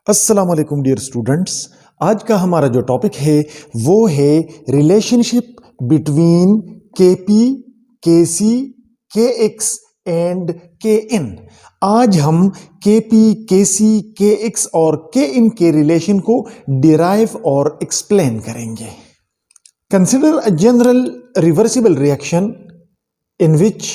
अस्सलाम वालेकुम dear students. आज का हमारा जो टॉपिक है वो है relationship between Kp, Kc, Kx and Kn. आज हम केपी, केसी, केएक्स और केइन के रिलेशन को डिराइव और एक्सप्लेन करेंगे। Consider a general reversible reaction in which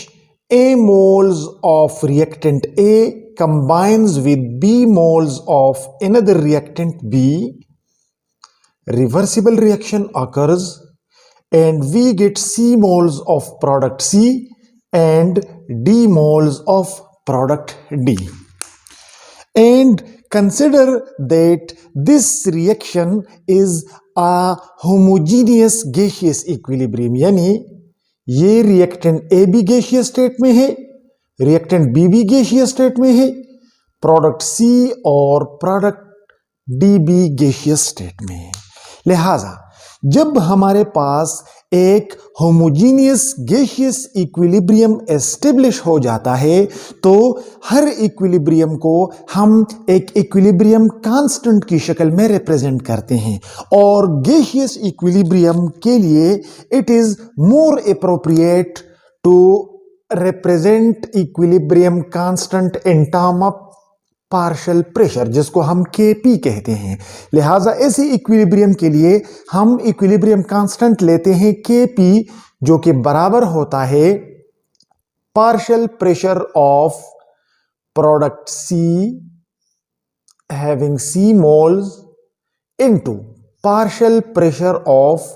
A moles of reactant A combines with B moles of another reactant B. Reversible reaction occurs and we get C moles of product C and D moles of product D. And consider that this reaction is a homogeneous gaseous equilibrium, यानी ये reactant A भी gaseous state में है, reactant B भी gaseous state में है, product सी और product D भी गैसियस स्टेट में है। लिहाजा जब हमारे पास एक होमोजीनियस गैसियस इक्विलिब्रियम एस्टेब्लिश हो जाता है तो हर इक्विलिब्रियम को हम एक इक्विलिब्रियम कांस्टेंट की शक्ल में रिप्रेजेंट करते हैं और गैसियस इक्विलिब्रियम के लिए it is more appropriate to represent equilibrium constant in term of partial pressure, जिसको हम केपी कहते हैं। लिहाजा ऐसे इक्विलिब्रियम के लिए हम इक्विलिब्रियम कांस्टेंट लेते हैं केपी, जो कि बराबर होता है partial pressure of product C having C moles into partial pressure of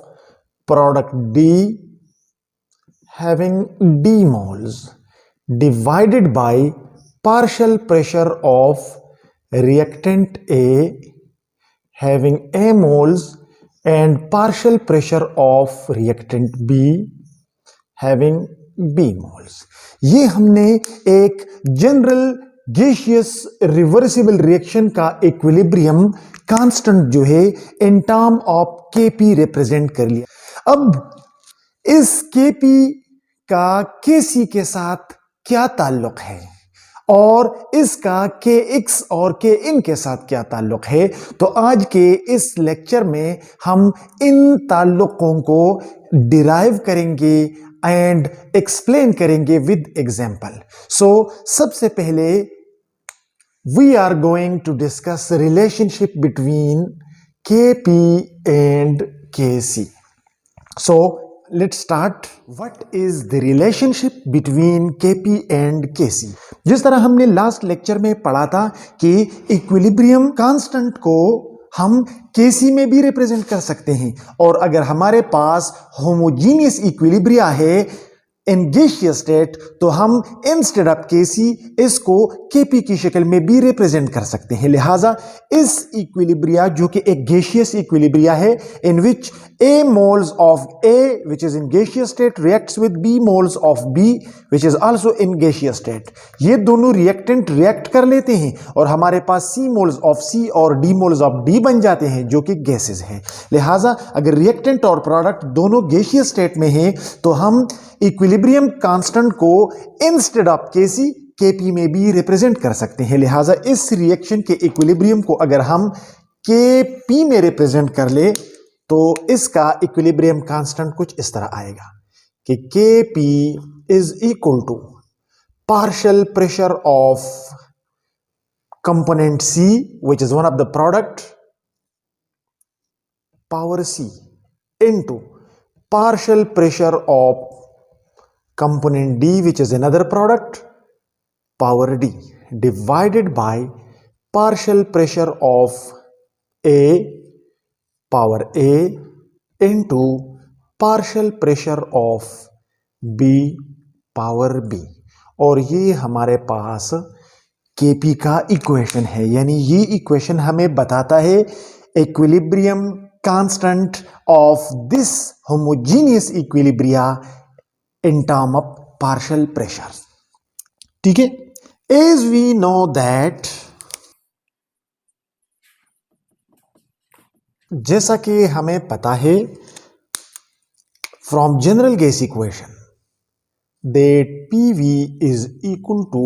product D having D moles divided by partial pressure of reactant A having A moles and partial pressure of reactant B having B moles। ये हमने एक general gaseous reversible reaction का equilibrium constant जो है in term of KP represent कर लिया। अब इस केपी का केसी के साथ क्या ताल्लुक है और इसका के एक्स और के इन के साथ क्या ताल्लुक है, तो आज के इस लेक्चर में हम इन ताल्लुकों को डिराइव करेंगे एंड एक्सप्लेन करेंगे विद एग्जांपल। सो सबसे पहले we are going to discuss relationship between KP and KC. So let's start. What is the relationship between KP and KC? जिस तरह हमने लास्ट लेक्चर में पढ़ा था कि इक्विलिब्रियम कांस्टेंट को हम केसी में भी रिप्रेजेंट कर सकते हैं और अगर हमारे पास होमोजीनियस इक्विलिब्रिया है इन गैसियस स्टेट तो हम इंस्टेड ऑफ केसी इसको केपी की शक्ल में भी रिप्रेजेंट कर सकते हैं। लिहाजा इस इक्विलिब्रिया जो कि एक गैसियस इक्विलिब्रिया है इन विच A moles of A which is in gaseous state reacts with B moles of B which is also in gaseous state। ये दोनों रिएक्टेंट रिएक्ट कर लेते हैं और हमारे पास C moles of C और D moles of D बन जाते हैं जो कि गैसेस हैं। लिहाजा अगर रिएक्टेंट और प्रोडक्ट दोनों गैसियस स्टेट में हैं तो हम इक्विलिब्रियम कांस्टेंट को इंस्टेड ऑफ केसी केपी में भी रिप्रेजेंट कर सकते हैं। लिहाजा इस रिएक्शन के इक्विलिब्रियम को अगर हम केपी में रिप्रेजेंट कर ले तो इसका इक्विलिब्रियम कांस्टेंट कुछ इस तरह आएगा कि Kp is equal to partial pressure of component C which is one of the product power C into partial pressure of component D which is another product power D divided by partial pressure of A power A into partial pressure of B power B। और ये हमारे पास Kp का equation है, यानी ये equation हमें बताता है equilibrium constant of this homogeneous equilibria in term of partial pressure. ठीक है, एज वी नो दैट, जैसा कि हमें पता है from general gas equation that PV is equal to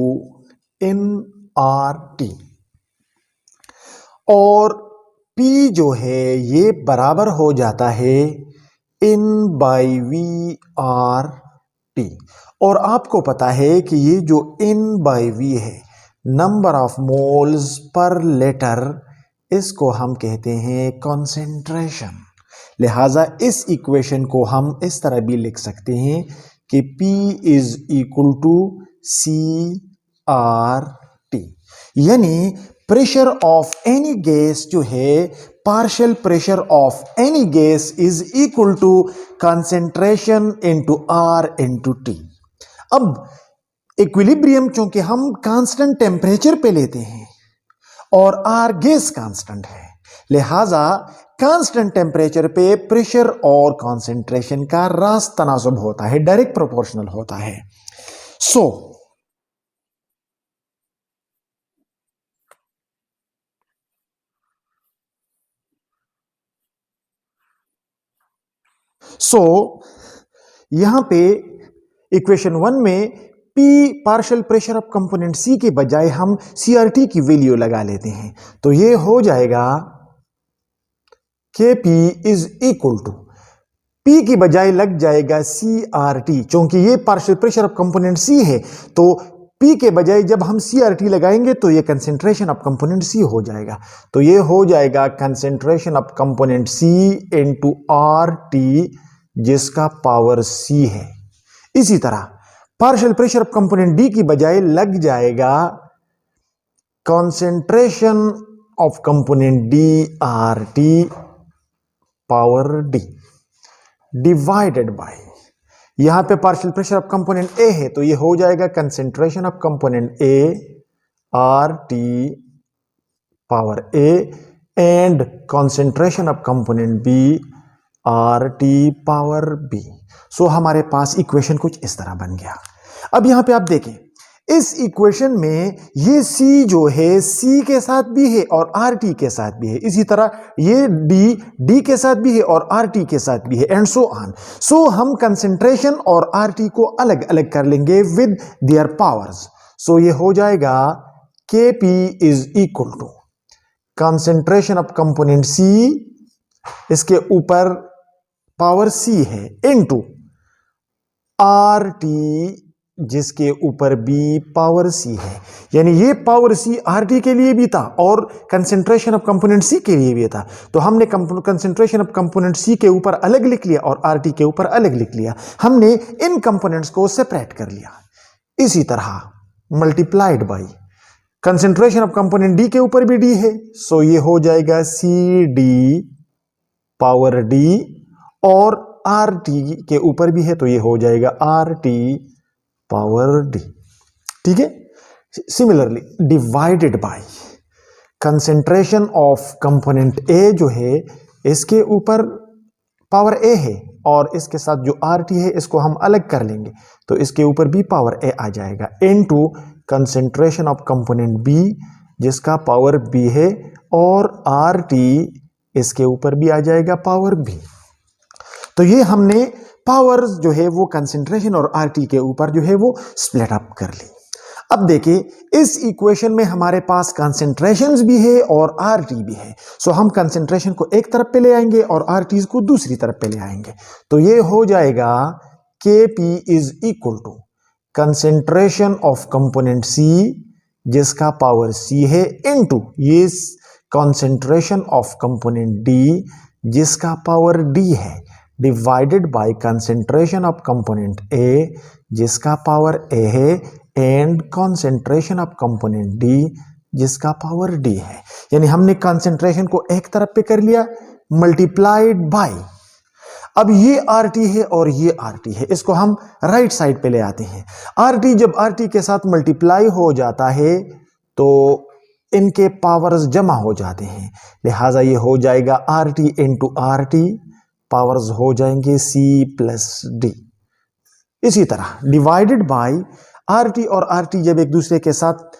NRT। और P जो है ये बराबर हो जाता है N by V R T. और आपको पता है कि ये जो N बाई वी है, number of moles per litre, इसको हम कहते हैं कॉन्सेंट्रेशन। लिहाजा इस इक्वेशन को हम इस तरह भी लिख सकते हैं कि P is equal to C R T, यानी प्रेशर ऑफ एनी गैस जो है, partial pressure of any gas is equal to concentration into R into T. अब इक्विलिब्रियम चूंकि हम कांस्टेंट टेम्परेचर पे लेते हैं और आर गैस कांस्टेंट है, लिहाजा कांस्टेंट टेम्परेचर पे प्रेशर और कंसंट्रेशन का रास्त तनासुब होता है, डायरेक्ट प्रोपोर्शनल होता है। सो यहां पे इक्वेशन 1 में P partial pressure of component C के बजाय हम CRT की वैल्यू लगा लेते हैं, तो ये हो जाएगा KP is equal to, P की बजाय लग जाएगा CRT, क्योंकि ये partial pressure of component C है, तो P के बजाय जब हम CRT लगाएंगे तो ये कंसेंट्रेशन ऑफ कंपोनेंट C हो जाएगा। तो ये हो जाएगा concentration of component C into RT, जिसका पावर C है। इसी तरह partial pressure of component D की बजाय लग जाएगा concentration of component D RT power D divided bye, यहां पे partial pressure of component A है, तो ये हो जाएगा concentration of component A RT power A and concentration of component B RT power B। सो हमारे पास इक्वेशन कुछ इस तरह बन गया। अब यहां पे आप देखें, इस इक्वेशन में ये C जो है C के साथ भी है और RT के साथ भी है, इसी तरह ये D के साथ भी है और RT के साथ भी है, एंड सो ऑन। सो हम कंसेंट्रेशन और RT को अलग अलग कर लेंगे विद देयर पावर्स। सो ये हो जाएगा KP is equal to concentration of component C, इसके ऊपर पावर C है, इनटू RT जिसके ऊपर B पावर C है, यानी ये पावर C RT के लिए भी था और कंसेंट्रेशन ऑफ कंपोनेंट C के लिए भी था। तो हमने कंसेंट्रेशन ऑफ कंपोनेंट C के ऊपर अलग लिख लिया और RT के ऊपर अलग लिख लिया, हमने इन कंपोनेंट्स को सेपरेट कर लिया। इसी तरह multiplied by concentration of component D के ऊपर भी D है, सो ये हो जाएगा CD पावर D, और RT के ऊपर भी है, तो ये हो जाएगा RT पावर D। ठीक है, similarly divided by concentration of component A जो है, इसके ऊपर पावर A है और इसके साथ जो RT है इसको हम अलग कर लेंगे, तो इसके ऊपर भी पावर A आ जाएगा, into concentration of component B जिसका पावर B है, और RT इसके ऊपर भी आ जाएगा पावर B। तो ये हमने पावर्स जो है वो कंसेंट्रेशन और RT के ऊपर जो है वो स्प्लिट अप कर ली। अब देखिए, इस इक्वेशन में हमारे पास कंसेंट्रेशंस भी है और RT भी है, सो हम कंसेंट्रेशन को एक तरफ पे ले आएंगे और RT को दूसरी तरफ पे ले आएंगे, तो ये हो जाएगा KP is equal to concentration of component C जिसका पावर C है, इनटू ये कंसेंट्रेशन ऑफ कंपोनेंट D जिसका पावर D है, divided by concentration of component A जिसका पावर A है, and concentration of component D जिसका पावर D है। यानी हमने कंसेंट्रेशन को एक तरफ पे कर लिया, मल्टीप्लाइड बाय, अब ये RT है और ये RT है, इसको हम राइट साइड पे ले आते हैं। RT जब RT के साथ मल्टीप्लाई हो जाता है तो इनके पावर्स जमा हो जाते हैं, लिहाजा ये हो जाएगा RT इंटू RT, पावर्स हो जाएंगे C प्लस D। इसी तरह डिवाइडेड बाय RT और RT जब एक दूसरे के साथ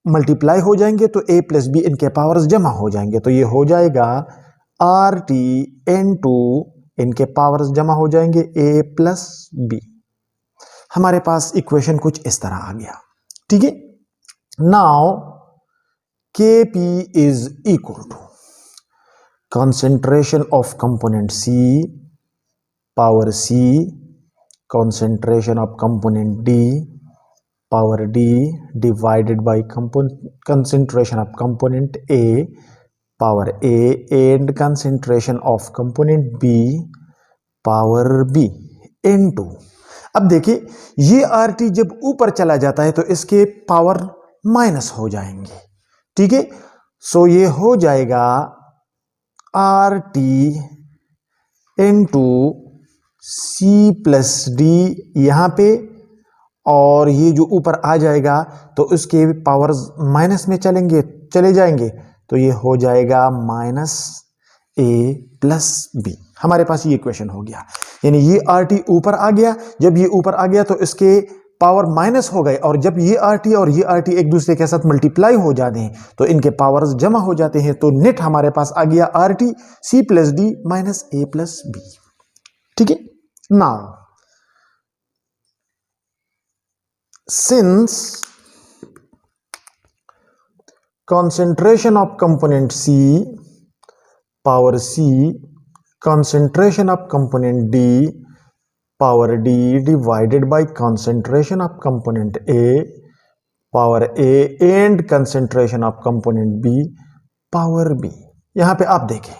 मल्टीप्लाई हो जाएंगे तो A प्लस B इनके पावर्स जमा हो जाएंगे, तो ये हो जाएगा RT इंटू इनके पावर्स जमा हो जाएंगे A प्लस B। हमारे पास इक्वेशन कुछ इस तरह आ गया। ठीक है, now Kp is equal to concentration of component C power C, concentration of component D power D divided by concentration of component A power A and concentration of component B power B into, अब देखिए ये RT जब ऊपर चला जाता है तो इसके पावर माइनस हो जाएंगे, ठीक है। सो ये हो जाएगा RT into C plus D यहां पे, और ये जो ऊपर आ जाएगा तो इसके पावर्स माइनस में चले जाएंगे, तो ये हो जाएगा माइनस A प्लस B। हमारे पास ये इक्वेशन हो गया, यानी ये RT ऊपर आ गया, जब ये ऊपर आ गया तो इसके पावर माइनस हो गए, और जब ये RT और ये RT एक दूसरे के साथ मल्टीप्लाई हो जाते हैं तो इनके पावर्स जमा हो जाते हैं, तो नेट हमारे पास आ गया RT C plus D minus A plus B, ठीक है। Now since concentration of component C power C, concentration of component D power D divided by concentration of component A power A and concentration of component B power B। यहां पे आप देखें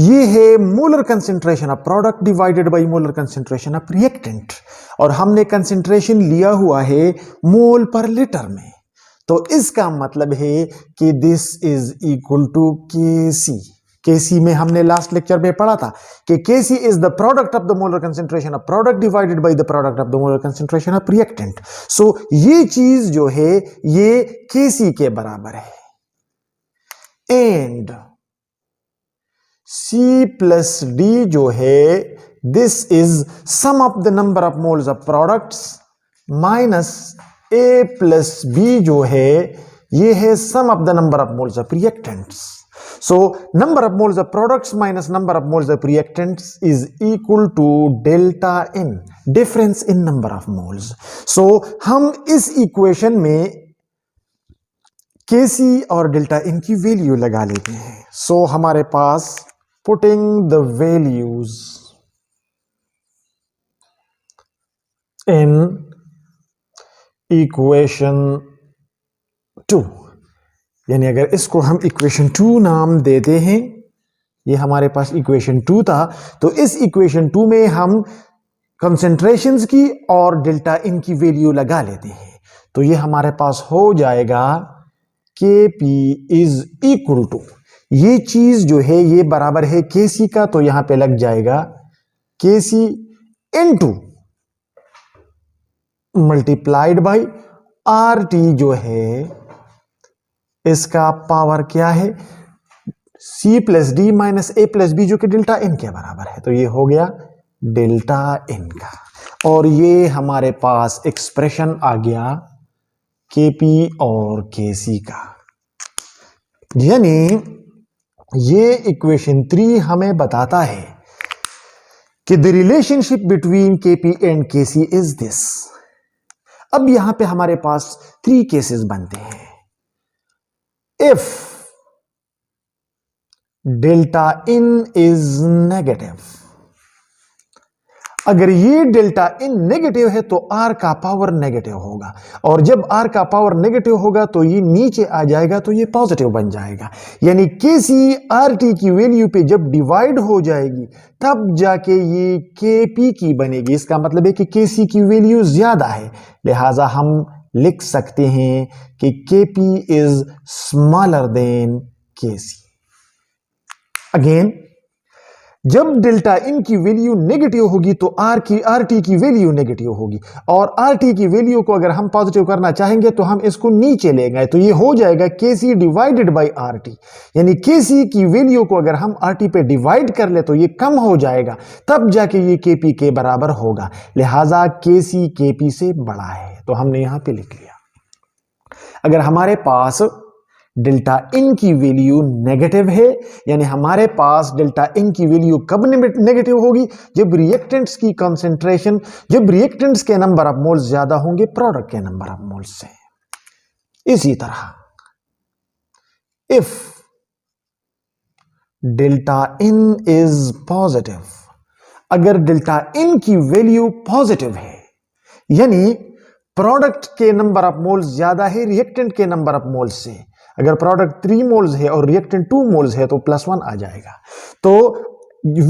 ये है molar concentration of product divided by molar concentration of reactant, और हमने concentration लिया हुआ है मोल पर लीटर में, तो इसका मतलब है कि this is equal to Kc। Kc में हमने लास्ट लेक्चर में पढ़ा था कि Kc is the product of the molar concentration of product divided by the product of the molar concentration of reactant. So ये चीज जो है ये Kc के बराबर है, एंड C प्लस D जो है this is sum of the number of moles of products minus A plus B जो है ये है sum of the number of moles of reactants. So number of moles of products minus number of moles of reactants is equal to delta N, difference in number of moles. So हम इस equation में Kc और delta N की value लगा लेते हैं। सो हमारे पास putting the values in equation 2, यानी अगर इसको हम इक्वेशन 2 नाम देते हैं, ये हमारे पास इक्वेशन 2 था, तो इस इक्वेशन 2 में हम कंसेंट्रेशंस की और डेल्टा इन की वैल्यू लगा लेते हैं, तो ये हमारे पास हो जाएगा Kp इज इक्वल टू, ये चीज जो है ये बराबर है Kc का, तो यहां पे लग जाएगा Kc into multiplied by RT जो है इसका पावर क्या है C plus D minus A plus B जो कि डेल्टा N के बराबर है, तो ये हो गया डेल्टा N का, और ये हमारे पास एक्सप्रेशन आ गया Kp और Kc का। यानी ये इक्वेशन 3 हमें बताता है कि the relationship between Kp and Kc is this. अब यहां पे हमारे पास 3 केसेस बनते हैं। If delta n is negative, अगर ये डेल्टा इन नेगेटिव है तो R का पावर नेगेटिव होगा, और जब R का पावर नेगेटिव होगा तो ये नीचे आ जाएगा तो ये पॉजिटिव बन जाएगा, यानी Kc RT की वैल्यू पे जब डिवाइड हो जाएगी तब जाके ये Kp की बनेगी। इसका मतलब है कि Kc की वैल्यू ज्यादा है, लिहाजा हम लिख सकते हैं कि Kp is smaller then Kc। Again जब डेल्टा इन की वैल्यू नेगेटिव होगी तो RT की वैल्यू नेगेटिव होगी, और RT की वैल्यू को अगर हम पॉजिटिव करना चाहेंगे तो हम इसको नीचे ले गए, तो ये हो जाएगा Kc डिवाइडेड बाय RT, यानी Kc की वैल्यू को अगर हम RT पे डिवाइड कर ले तो ये कम हो जाएगा, तब जाके ये Kp के बराबर होगा, लिहाजा Kc Kp से बड़ा है, तो हमने यहां पे लिख लिया। अगर हमारे पास डेल्टा इन की वैल्यू नेगेटिव है, यानी हमारे पास डेल्टा इन की वैल्यू कब नेगेटिव होगी, जब रिएक्टेंट्स की कंसेंट्रेशन, जब रिएक्टेंट्स के नंबर ऑफ मोल्स ज्यादा होंगे प्रोडक्ट के नंबर ऑफ मोल्स से। इसी तरह if delta n is positive, अगर डेल्टा इन की वैल्यू पॉजिटिव है, यानी प्रोडक्ट के नंबर ऑफ मोल्स ज्यादा है रिएक्टेंट के नंबर ऑफ मोल्स से। अगर प्रोडक्ट 3 मोल्स है और रिएक्टेंट 2 मोल्स है तो +1 आ जाएगा। तो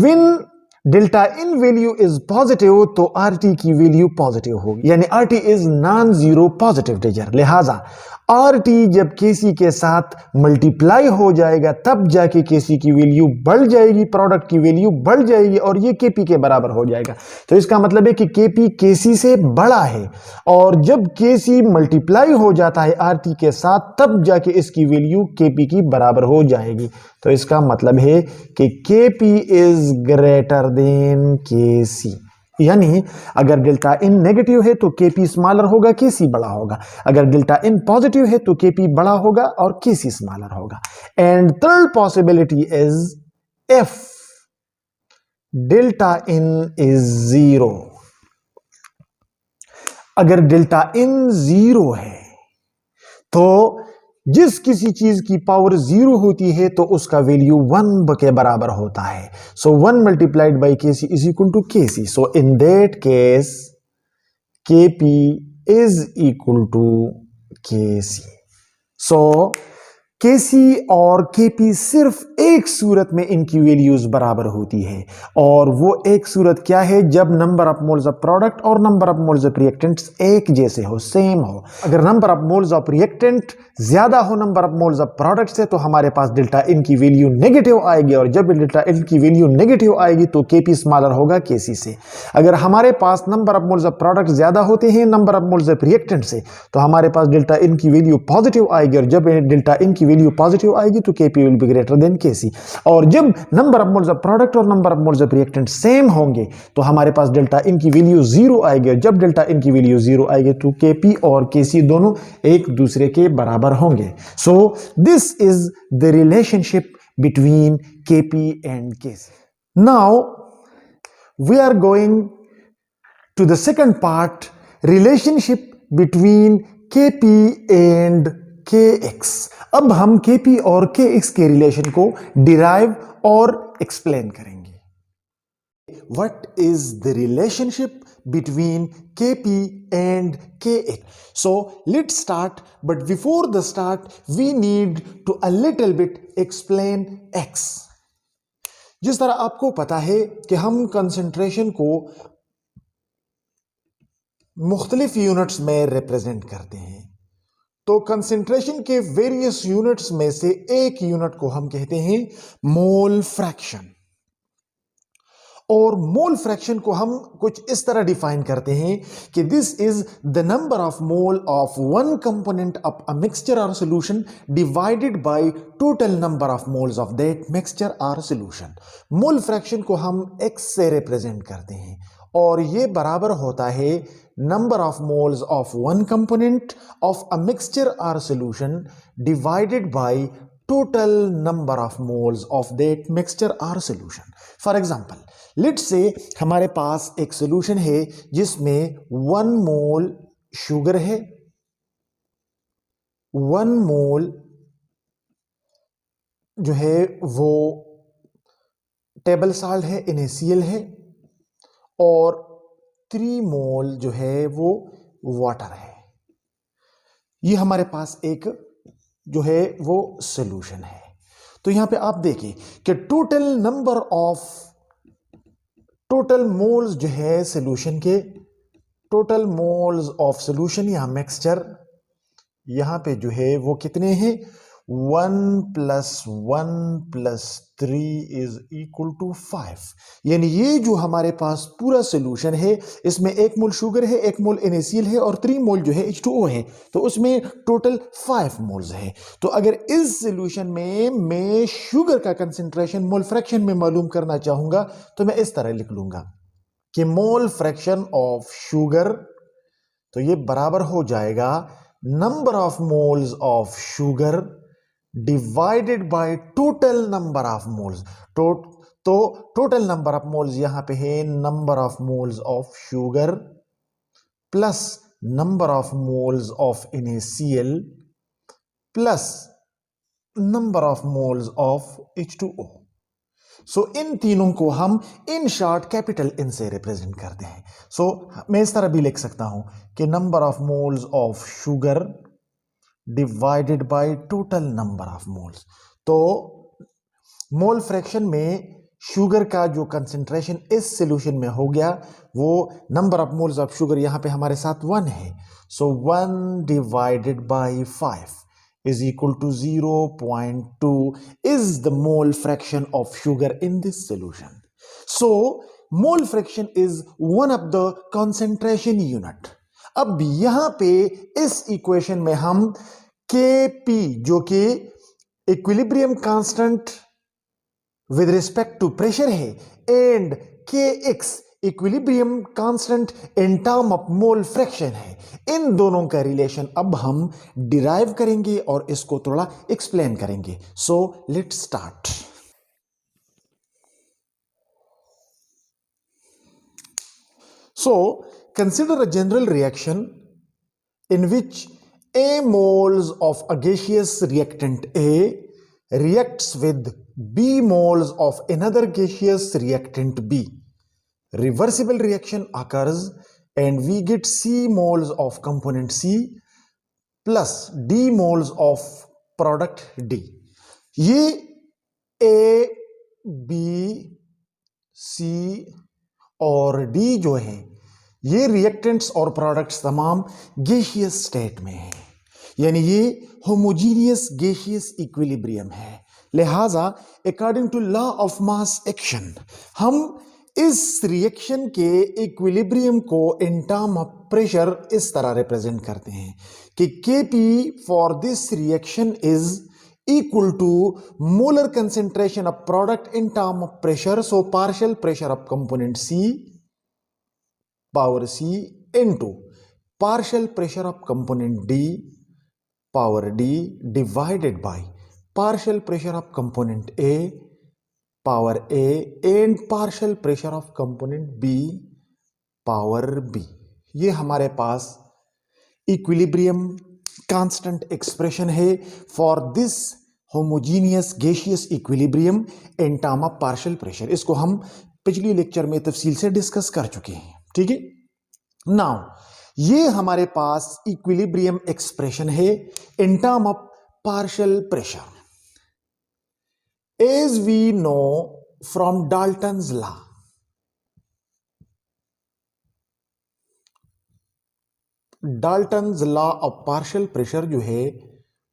win delta in value is positive तो आरटी की वैल्यू पॉजिटिव होगी, यानी RT is non zero positive teaser. लिहाजा आरटी जब केसी के साथ मल्टीप्लाई हो जाएगा तब जाके केसी की वैल्यू बढ़ जाएगी, प्रोडक्ट की वैल्यू बढ़ जाएगी और ये केपी के बराबर हो जाएगा। तो इसका मतलब है कि केपी केसी से बड़ा है, और जब केसी मल्टीप्लाई हो जाता है आरटी के साथ तब जाके इसकी वैल्यू केपी की बराबर हो जाएगी। तो इसका मतलब है कि केपी इज ग्रेटर देन केसी, यानी अगर डेल्टा इन नेगेटिव है तो केपी स्मॉलर होगा, केसी बड़ा होगा। अगर डेल्टा इन पॉजिटिव है तो केपी बड़ा होगा और केसी स्मॉलर होगा। And third possibility is if delta n is 0, अगर डेल्टा इन 0 है तो जिस किसी चीज की पावर 0 होती है तो उसका वैल्यू 1 के बराबर होता है। So 1 multiplied by Kc is equal to Kc. So in that case Kp is equal to Kc. So Kc और केपी सिर्फ एक सूरत में इनकी वैल्यूज बराबर होती है, और वो एक सूरत क्या है? जब number of moles of product और number of moles of reactants एक जैसे हो, सेम हो। अगर number of moles of reactant ज्यादा हो number of moles of product से तो हमारे पास डेल्टा इन की वैल्यू नेगेटिव आएगी, और जब डेल्टा इन की वैल्यू नेगेटिव आएगी तो केपी स्मॉलर होगा केसी से। अगर हमारे पास number of moles of product ज्यादा होते हैं number of moles of reactant से तो हमारे पास डेल्टा इन की वैल्यू पॉजिटिव आएगी, और जब डेल्टा इन की वैल्यू पॉजिटिव आएगी तो Kp will be greater than Kc. और जब number of moles of product और number of moles of reactant same होंगे तो हमारे पास डेल्टा इन की वैल्यू 0 आएगी, और जब डेल्टा इन की वैल्यू 0 आएगी तो केपी और केसी दोनों एक दूसरे के बराबर होंगे। So this is the relationship between KP and KC. Now we are going to the second part, relationship between KP and kx। अब हम kp और kx के रिलेशन को डिराइव और एक्सप्लेन करेंगे। What is the relationship between kp and kx? So let's start, but before the start we need to a little bit explain x। जिस तरह आपको पता है कि हम कंसंट्रेशन को मुख्तलिफ यूनिट्स में रिप्रेजेंट करते हैं, तो कंसेंट्रेशन के वेरियस यूनिट्स में से एक यूनिट को हम कहते हैं मोल फ्रैक्शन। और मोल फ्रैक्शन को हम कुछ इस तरह डिफाइन करते हैं कि this is the number of mole of one component of a mixture और solution divided by total number of moles of that mixture और सॉल्यूशन। मोल फ्रैक्शन को हम x से रिप्रेजेंट करते हैं, और ये बराबर होता है number of moles of one component of a mixture or solution divided by total number of moles of that mixture or solution. For example, let's say हमारे पास एक solution है जिसमें 1 मोल शुगर है, 1 मोल जो है वो टेबल साल्ट है, NaCl है, और 3 मोल जो है वो वाटर है। ये हमारे पास एक जो है वो सॉल्यूशन है। तो यहां पे आप देखिए कि total number of total moles जो है सॉल्यूशन के, टोटल मोल्स ऑफ सॉल्यूशन या मिक्सचर यहां पे जो है वो कितने हैं? 1 + 1 + 3 इज इक्वल टू 5। यानी ये जो हमारे पास पूरा सोल्यूशन है इसमें 1 मोल शुगर है, 1 मोल NaCl है और 3 मोल जो है H2O है, तो उसमें टोटल 5 मोल्स है। तो अगर इस सोल्यूशन में मैं शुगर का कंसेंट्रेशन मोल फ्रैक्शन में मालूम करना चाहूंगा तो मैं इस तरह लिख लूंगा कि मोल फ्रैक्शन ऑफ शुगर, तो ये बराबर हो जाएगा number of moles of sugar divided by total number of moles. तो टोटल नंबर ऑफ मोल्स यहां पे है number of moles of sugar plus number of moles of NaCl plus number of moles of H2O। सो इन तीनों को हम in short capital in से represent करते हैं। सो मैं इस तरह भी लिख सकता हूं कि number of moles of sugar divided by total number of moles. तो मोल फ्रैक्शन में शुगर का जो कंसेंट्रेशन इस सॉल्यूशन में हो गया वो number of moles of sugar यहां पे हमारे साथ 1 है। So 1 divided by 5 is equal to 0.2 is the mole fraction of sugar in this solution. So mole fraction is one of the concentration unit. अब यहां पे इस इक्वेशन में हम Kp जो कि equilibrium constant with respect to pressure है and Kx equilibrium constant in term of mole fraction है, इन दोनों का रिलेशन अब हम डिराइव करेंगे और इसको थोड़ा एक्सप्लेन करेंगे। सो let's start. So consider a general reaction in which A moles of a gaseous reactant A reacts with B moles of another gaseous reactant B. Reversible reaction occurs and we get C moles of component C plus D moles of product D. ये A, B, C और D जो है ये reactants और products तमाम gaseous state में है, यानी ये होमोजीनियस गैसियस इक्विलिब्रियम है। लिहाजा according to law of mass action हम इस रिएक्शन के इक्विलिब्रियम को इन टर्म ऑफ प्रेशर इस तरह रिप्रेजेंट करते हैं कि Kp for this reaction is equal to molar concentration of product in term of pressure. So partial pressure of component C power C into partial pressure of component D power D divided by partial pressure of component A power A and partial pressure of component B power B. ये हमारे पास equilibrium constant expression है for this homogeneous gaseous equilibrium in term of partial pressure. इसको हम पिछली lecture में तफसील से discuss कर चुके हैं, ठीक है। नाउ ये हमारे पास इक्विलिब्रियम एक्सप्रेशन है in term of partial pressure. As we know from Dalton's law, Dalton's law of partial pressure जो है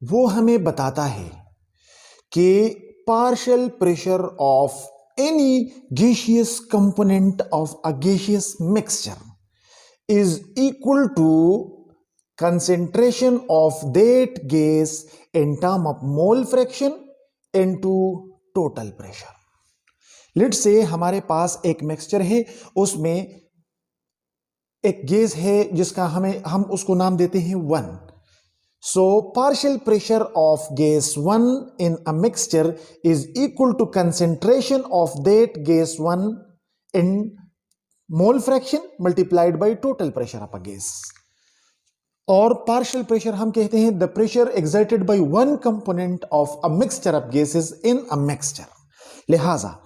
वो हमें बताता है कि partial pressure of any gaseous component of a gaseous mixture is equal to concentration of that gas in term of mole fraction into total pressure. Let's say हमारे पास एक mixture है, उसमें एक गैस है जिसका हम उसको नाम देते हैं 1। So partial pressure of gas 1 in a mixture is equal to concentration of that gas 1 in mole fraction multiplied by total pressure of a gas. और पार्शियल प्रेशर हम कहते हैं the pressure exerted by one component of a mixture of gases in a mixture. लिहाजा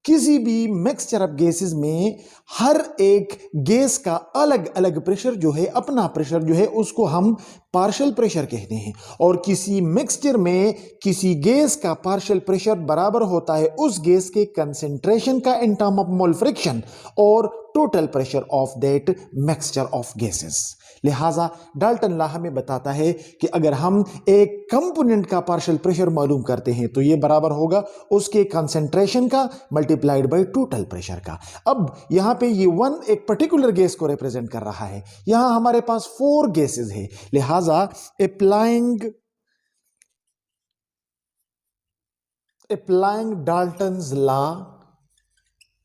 किसी भी mixture of gases में हर एक gas का अलग अलग प्रेशर जो है, अपना प्रेशर जो है, उसको हम पार्शियल प्रेशर कहते हैं। और किसी मिक्सचर में किसी गैस का पार्शियल प्रेशर बराबर होता है उस गैस के कंसेंट्रेशन का in term of mole fraction और total pressure of that mixture of gases. लिहाजा डाल्टन लॉ हमें बताता है कि अगर हम एक कंपोनेंट का पार्शियल प्रेशर मालूम करते हैं तो यह बराबर होगा उसके कंसेंट्रेशन का मल्टीप्लाइड बाय टोटल प्रेशर का। अब यहां पे ये 1 एक पर्टिकुलर गैस को रिप्रेजेंट कर रहा है, यहां हमारे पास 4 गैसेस है। लिहाजा applying Dalton's law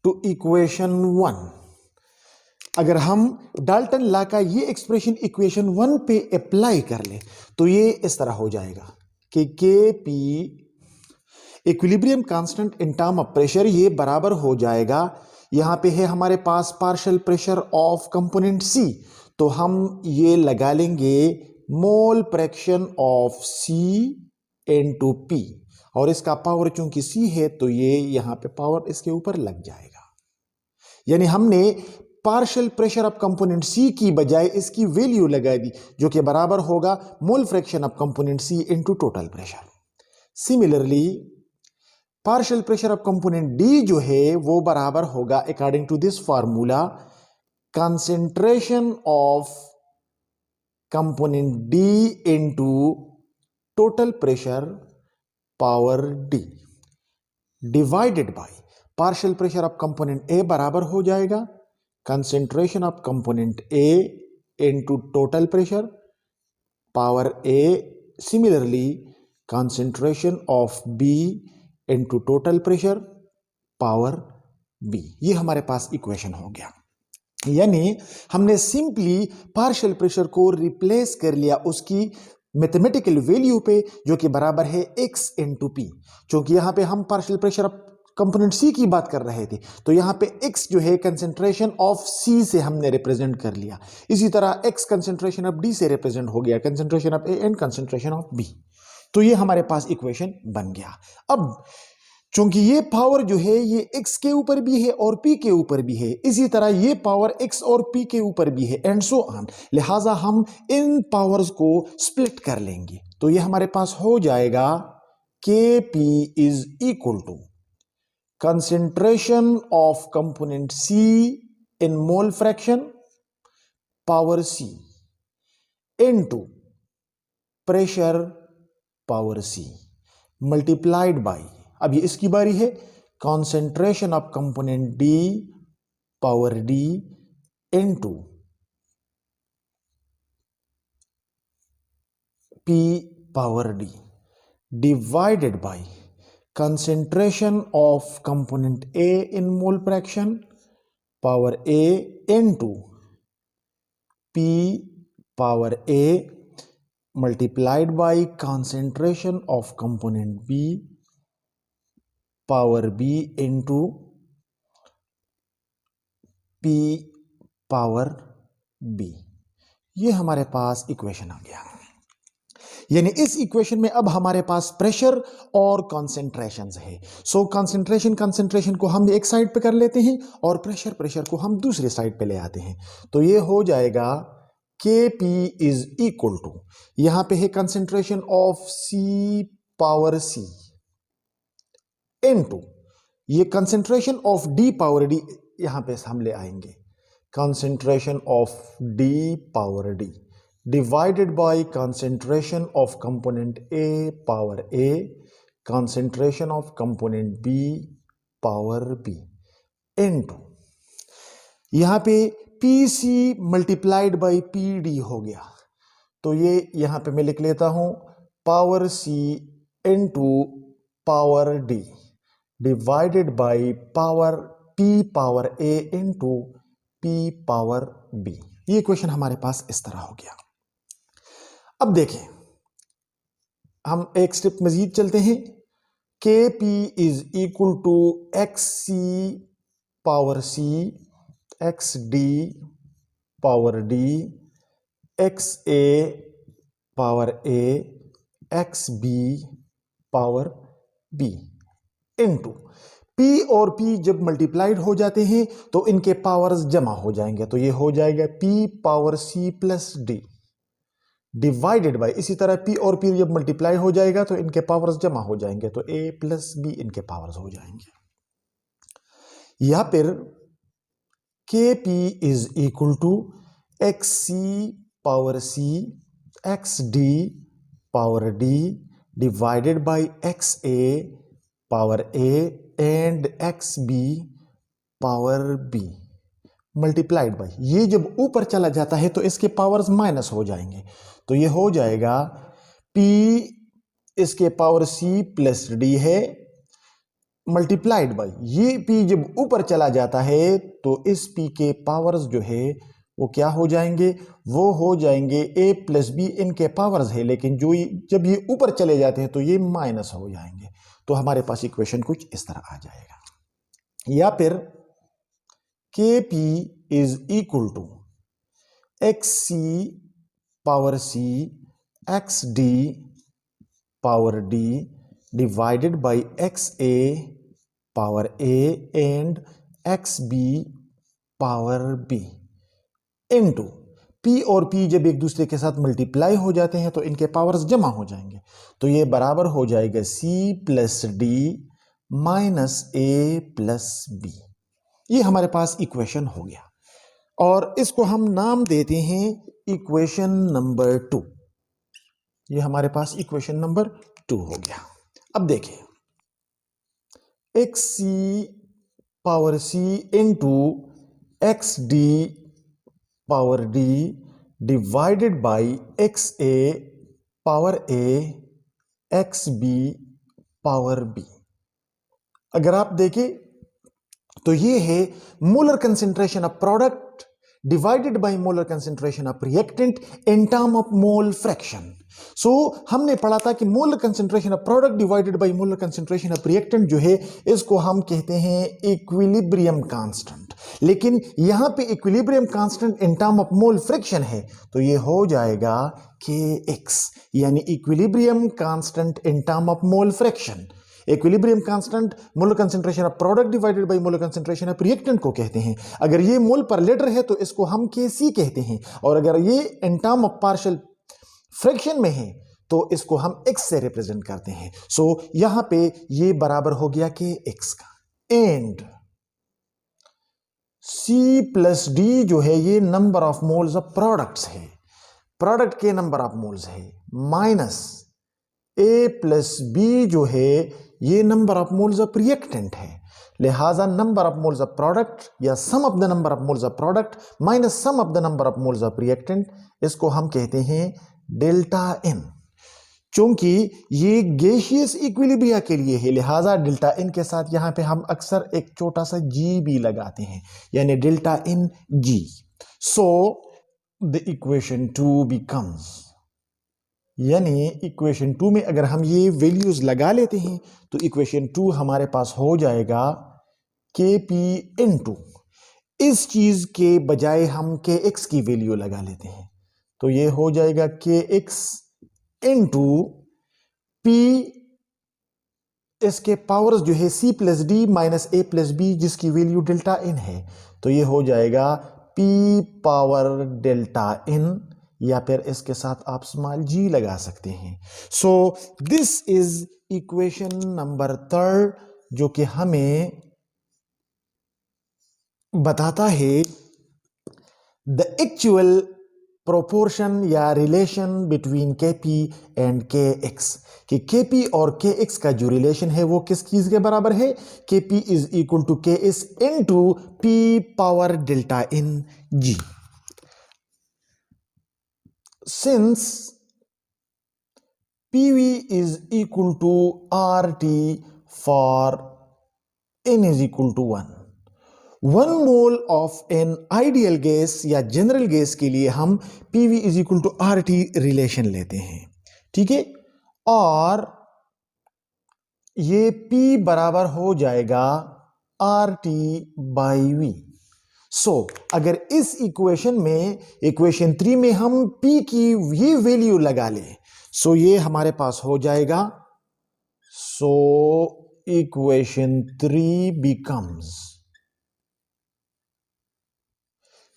to equation 1, अगर हम डाल्टन लॉ का ये एक्सप्रेशन इक्वेशन 1 पे अप्लाई कर ले तो ये इस तरह हो जाएगा कि Kp equilibrium constant in term of pressure ये बराबर हो जाएगा, यहां पे है हमारे पास partial pressure of component C, तो हम ये लगा लेंगे mole fraction of C into P। और इसका पावर चूंकि C है तो ये यहां पे पावर इसके ऊपर लग जाएगा। यानी हमने partial pressure of component C की बजाय इसकी वैल्यू लगा दी, जो कि बराबर होगा mole fraction of component C into total pressure. Similarly partial pressure of component D जो है वो बराबर होगा according to this formula concentration of component D into total pressure power D divided by partial pressure of component A बराबर हो जाएगा concentration of component A into total pressure power A। Similarly concentration of B into total pressure power B। ये हमारे पास equation हो गया। यानी हमने सिंपली पार्शियल प्रेशर को रिप्लेस कर लिया उसकी मैथमेटिकल वैल्यू पे, जो कि बराबर है x इंटू पी। क्योंकि यहां पे हम partial pressure of component C की बात कर रहे थे, तो यहां पे x जो है कंसेंट्रेशन ऑफ C से हमने रिप्रेजेंट कर लिया। इसी तरह x कंसेंट्रेशन ऑफ D से रिप्रेजेंट हो गया, concentration of A and concentration of B। तो ये हमारे पास इक्वेशन बन गया। अब चूंकि ये पावर जो है ये x के ऊपर भी है और p के ऊपर भी है, इसी तरह ये पावर x और p के ऊपर भी है एंड सो ऑन, लिहाजा हम इन पावर्स को स्प्लिट कर लेंगे। तो ये हमारे पास हो जाएगा Kp is equal to concentration of component C in mole fraction power C into pressure power C multiplied by, अब ये इसकी बारी है, concentration of component D power D into P power D divided by concentration of component A in mole fraction power A into P power A multiplied by concentration of component B power B into P power B। ये हमारे पास equation आ गया। यानी इस equation में अब हमारे पास pressure और कॉन्सेंट्रेशंस है। सो कंसेंट्रेशन को हम एक साइड पे कर लेते हैं और प्रेशर को हम दूसरे साइड पे ले आते हैं। तो ये हो जाएगा Kp इज इक्वल टू, यहां पे है concentration of C power C into ये concentration of D power D, यहां पे हम ले आएंगे concentration of D power D divided by concentration of component A power A concentration of component B power B into यहां पे PC multiplied by PD हो गया। तो ये यहां पे मैं लिख लेता हूं power C into power D divided by power P power A into P power B। ये क्वेश्चन हमारे पास इस तरह हो गया। अब देखें, हम एक स्टेप मजीद चलते हैं। Kp is equal to XC power C XD power D XA power A XB power B into P और P जब मल्टीप्लाइड हो जाते हैं तो इनके पावर्स जमा हो जाएंगे। तो ये हो जाएगा P power C plus D divided bye, इसी तरह P और P जब मल्टीप्लाई हो जाएगा तो इनके पावर्स जमा हो जाएंगे, तो A प्लस B इनके पावर्स हो जाएंगे। या फिर Kp is equal to XC power C XD power D divided by XA power A and XB power B multiplied by, ये जब ऊपर चला जाता है तो इसके पावर्स माइनस हो जाएंगे। तो ये हो जाएगा P इसके पावर C प्लस D है मल्टीप्लाइड बाय, ये P जब ऊपर चला जाता है तो इस P के पावर्स जो है वो क्या हो जाएंगे, वो हो जाएंगे A प्लस B इनके पावर्स है, लेकिन जो जब ये ऊपर चले जाते हैं तो ये माइनस हो जाएंगे। तो हमारे पास इक्वेशन कुछ इस तरह आ जाएगा। या फिर Kp is equal to XC power C XD power D divided by X A power A and X B power B into P और पी जब एक दूसरे के साथ मल्टीप्लाई हो जाते हैं तो इनके पावर्स जमा हो जाएंगे, तो ये बराबर हो जाएगा सी प्लस डी माइनस ए प्लस बी। ये हमारे पास इक्वेशन हो गया और इसको हम नाम देते हैं इक्वेशन नंबर 2। ये हमारे पास इक्वेशन नंबर 2 हो गया। अब देखिए, X C power C into X D power D divided by X A power A X B power B. अगर आप देखें तो ये है molar concentration of product divided by molar concentration of reactant in term of mole fraction. So हमने पढ़ा था कि molar concentration of product divided by molar concentration of reactant जो है इसको हम कहते हैं इक्विलिब्रियम कांस्टेंट, लेकिन यहां पे equilibrium constant in term of mole fraction है तो ये हो जाएगा Kx, यानी equilibrium constant in term of mole fraction. Equilibrium constant molar concentration of product divided by molar concentration of reactant को कहते हैं। अगर ये मोल पर लीटर है तो इसको हम Kc कहते हैं, और अगर ये इन टर्म ऑफ पार्शियल फ्रैक्शन में है तो इसको हम x से रिप्रेजेंट करते हैं। सो यहां पे ये बराबर हो गया Kx का, एंड C प्लस डी जो है ये number of moles of products है, प्रोडक्ट के नंबर ऑफ मोल्स है, माइनस A प्लस बी जो है ये number of moles of reactant है। लिहाजा number of moles of product या sum of the number of moles of product minus sum of the number of moles of reactant, इसको हम कहते हैं डेल्टा एन। चूंकि ये गैसियस इक्विलिब्रिया के लिए है लिहाजा डेल्टा एन के साथ यहां पे हम अक्सर एक छोटा सा जी भी लगाते हैं, यानी delta N G. So the equation 2 becomes, यानी इक्वेशन 2 में अगर हम ये वैल्यूज लगा लेते हैं तो इक्वेशन 2 हमारे पास हो जाएगा Kp इनटू, इस चीज के बजाय हम Kx की वैल्यू लगा लेते हैं तो ये हो जाएगा Kx इनटू P, इसके पावर्स जो है C plus D minus A plus B जिसकी वैल्यू डेल्टा एन है, तो ये हो जाएगा P पावर डेल्टा एन, या फिर इसके साथ आप स्मॉल g लगा सकते हैं। सो दिस इज इक्वेशन नंबर 3 जो कि हमें बताता है द एक्चुअल प्रोपोर्शन या relation between Kp and Kx, कि Kp और Kx का जो रिलेशन है वो किस चीज के बराबर है, Kp is equal to Ks into P power delta n g। Since PV is equal to RT for N is equal to 1, 1 mole of an ideal gas या जनरल गैस के लिए हम PV is equal to RT relation लेते हैं, ठीक है, और ये P बराबर हो जाएगा RT बाई V। सो अगर इस इक्वेशन में इक्वेशन 3 में हम P की ये वैल्यू लगा लें सो ये हमारे पास हो जाएगा, सो इक्वेशन 3 बिकम्स,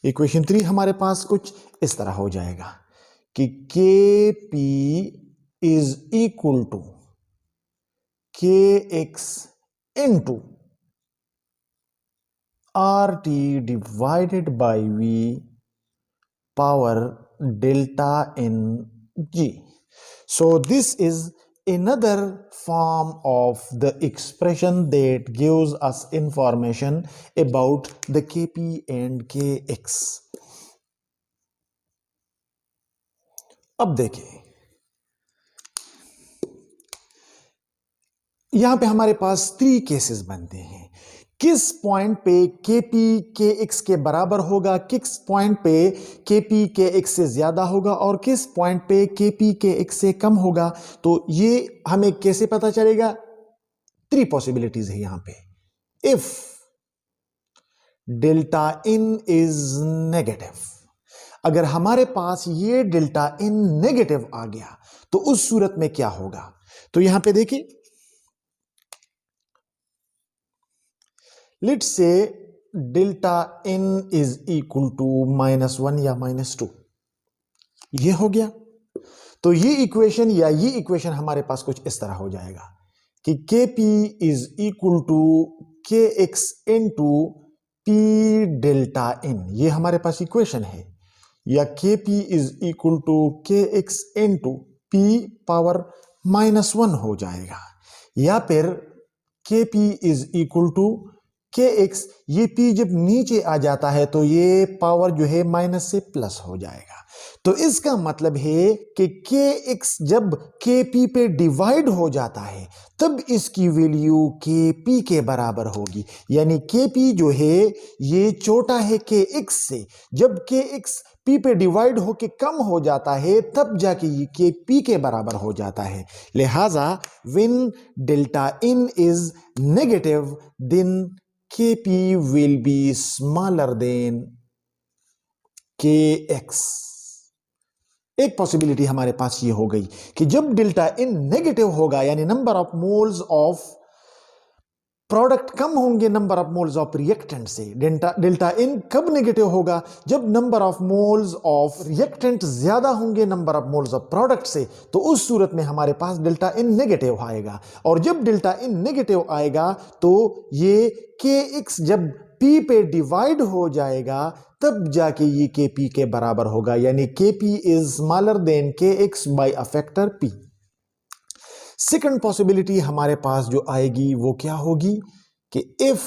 इक्वेशन 3 हमारे पास कुछ इस तरह हो जाएगा कि Kp is equal to Kx into RT divided by V power delta n G. So this is another form of the expression that gives us information about the Kp and Kx. अब देखिए, यहां पे हमारे पास 3 cases बनते हैं। किस point पे Kp Kx के बराबर होगा, किस पॉइंट पे Kp Kx से ज्यादा होगा और किस पॉइंट पे Kp Kx से कम होगा, तो ये हमें कैसे पता चलेगा? 3 पॉसिबिलिटीज है यहां पे। If delta n is negative, अगर हमारे पास ये डेल्टा इन नेगेटिव आ गया तो उस सूरत में क्या होगा, तो यहां पे देखिए let's say delta n is equal to -1 या -2, ये हो गया। तो ये इक्वेशन हमारे पास कुछ इस तरह हो जाएगा कि Kp is equal to Kx into P delta n, ये हमारे पास इक्वेशन है, या Kp is equal to Kx into P power -1 हो जाएगा, या फिर Kp is equal to Kx, ये P जब नीचे आ जाता है तो ये पावर जो है माइनस से प्लस हो जाएगा। तो इसका मतलब है कि Kx जब Kp पे डिवाइड हो जाता है तब इसकी वैल्यू Kp के बराबर होगी, यानी Kp जो है ये छोटा है Kx से। जब Kx P पे डिवाइड होके कम हो जाता है तब जाके ये Kp के बराबर हो जाता है। लिहाजा when delta n is negative then Kp will be smaller than Kx। एक पॉसिबिलिटी हमारे पास ये हो गई कि जब डेल्टा n नेगेटिव होगा, यानी number of moles of product कम होंगे number of moles of reactant से। डेल्टा n कब नेगेटिव होगा? जब number of moles of reactant ज्यादा होंगे number of moles of product से, तो उस सूरत में हमारे पास डेल्टा n नेगेटिव आएगा। और जब डेल्टा n नेगेटिव आएगा तो ये Kx जब P पे डिवाइड हो जाएगा तब जाके ये Kp के बराबर होगा, यानी Kp is smaller than Kx by a factor P। Second possibility हमारे पास जो आएगी वो क्या होगी कि if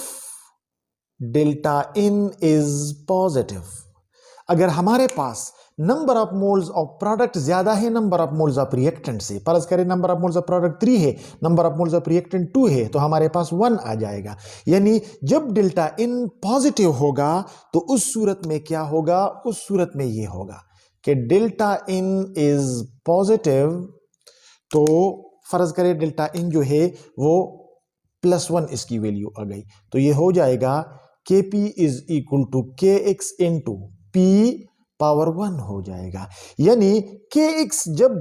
delta n is positive, अगर हमारे पास number of moles of product ज्यादा है number of moles of reactant से, फर्ज करें number of moles of product 3 है, number of moles of reactant 2 है, तो हमारे पास 1 आ जाएगा। यानी जब डेल्टा n पॉजिटिव होगा तो उस सूरत में क्या होगा? उस सूरत में ये होगा कि डेल्टा n इज पॉजिटिव, तो फर्ज करें डेल्टा n जो है वो +1 इसकी वैल्यू आ गई, तो ये हो जाएगा Kp is equal to Kx into P power 1 हो जाएगा। यानी Kx जब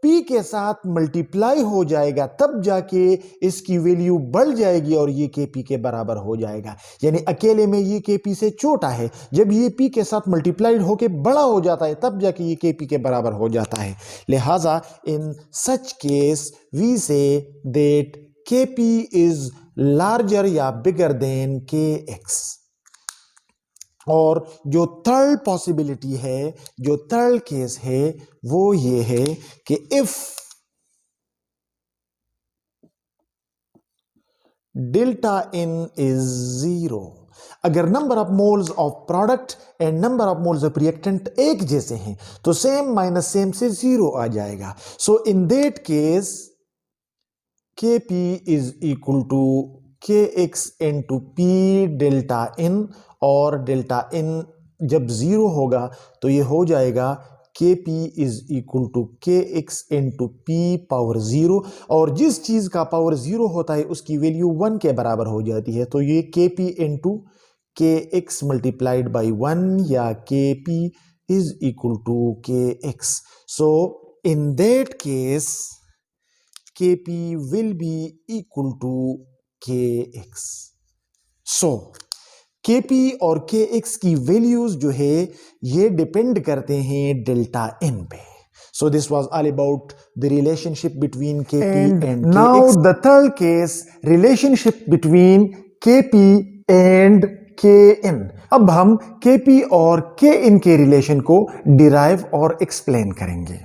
P के साथ मल्टीप्लाई हो जाएगा तब जाके इसकी वैल्यू बढ़ जाएगी और ये Kp के बराबर हो जाएगा। यानी अकेले में ये Kp से छोटा है, जब ये P के साथ मल्टीप्लाइड होके बड़ा हो जाता है तब जाके ये Kp के बराबर हो जाता है। लिहाजा in such case we say that Kp is larger या बिगर देन Kx। और जो थर्ड पॉसिबिलिटी है, जो थर्ड केस है वो ये है कि इफ डेल्टा n इज 0, अगर number of moles of product and number of moles of reactant एक जैसे हैं तो सेम माइनस सेम से 0 आ जाएगा। So in that case Kp is equal to Kx into P delta n, और delta n जब 0 होगा तो ये हो जाएगा Kp is equal to Kx into P power 0, और जिस चीज का पावर 0 होता है उसकी वैल्यू 1 के बराबर हो जाती है, तो ये Kp into Kx multiplied by 1 या Kp is equal to Kx। So in that case Kp will be equal to Kx। So Kp और Kx की वैल्यूज जो है ये डिपेंड करते हैं डेल्टा n पे। So this was all about the relationship between Kp and Kx. Now the third case, relationship between Kp and Kn। अब हम Kp और Kn के रिलेशन को डिराइव और एक्सप्लेन करेंगे।